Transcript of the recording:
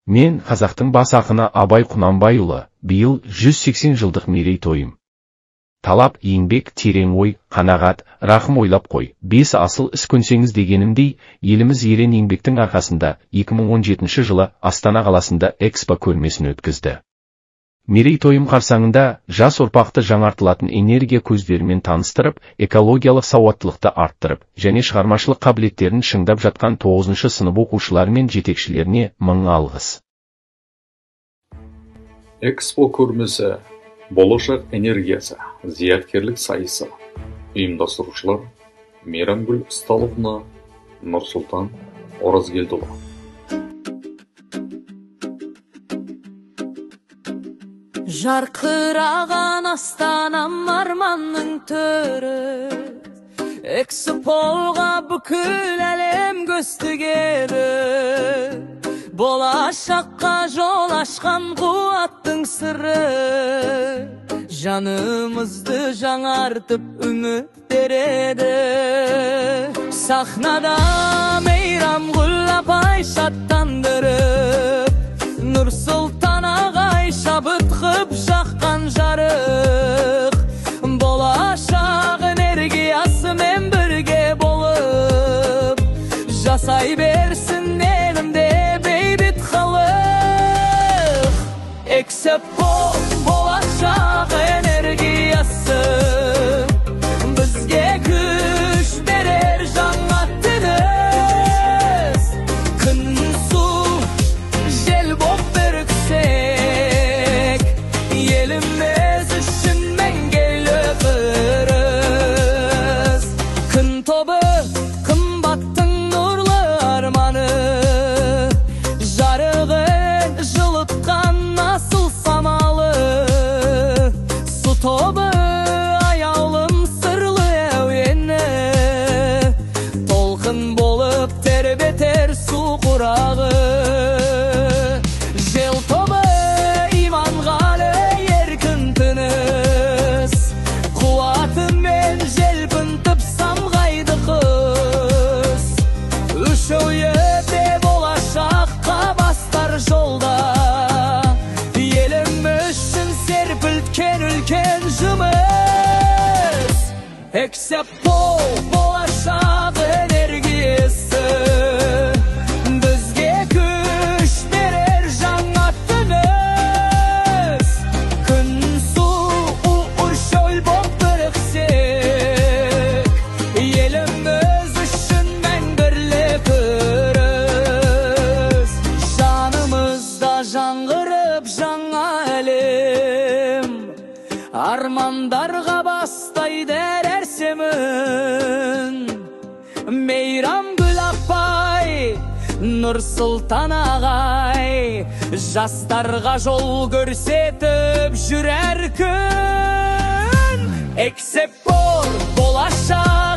Мен қазақтың бас ақыны Абай Құнанбайұлы, биыл 180 жылдық мерейтойым. Талап, еңбек, терең ой, қанағат, рахым ойлап қой. 5 асыл іс көнсеңіз дегенімдей, еліміз ерен еңбектің арқасында 2017 жылы Астана қаласында экспо көрмесін өткізді. Мерейтойым қарсаңында жас ұрпақты жаңартылатын энергия көздерімен таныстырып, экологиялық сауаттылықты арттырып, және шығармашылық қабілеттерін шыңдап жатқан 9-шы сынып оқушылары мен жетекшілеріне мың алғыс. Экспо көрмесі, болашақ энергиясы, зияткерлік сайысы. Ұйымдастырушылар Мейрамгүл Ысталовна, Нұрсұлтан Оразгелдіұлы. Жарқыраған астанам арманның төрі, экспоға бүкіл әлем көз тігеді. Болашаққа жол ашқан қуаттың сыры, жанымызды жаңартып үміт береді. Сахнада Мейрамгүл апай шаттандырып, Нұрсұлтан ағай шабыт қып жаққан жарық. Болашақ энергиясымен бірге болып, жасай берсін елімде бейбіт халық. Экспо болашақ энергиясы, бізге күш берер жаңа тыныс. Күн су жел боп біріксек, еліміз үшін мәңгілі ырыс. Күн тобы қымбаттың нұрлы арманы, жарығын жылытқан асыл самалы. Су тобы аяулым сырлы әуені, толқын болып тербетер су құрағы. Жел тобы иманғалы еркін тыныс, қуатымен желпінтіп самғайды қыз. Үшеуі болашаққа бастар жолда, елім үшін серпілткен үлкен жұмыс. Экспо болашақ энергиясы, бізге күш берер жаңа тыныс. Күн су шөл боп біріксек, еліміз үшін мәңгірлік ырыс. Жанымызда жаңғырып жаңа әлем, армандарға бастайды әр семін. Мейрамгүл апай, Нұрсұлтан ағай, жастарға жол көрсетіп жүрер күн. Экспо болашақ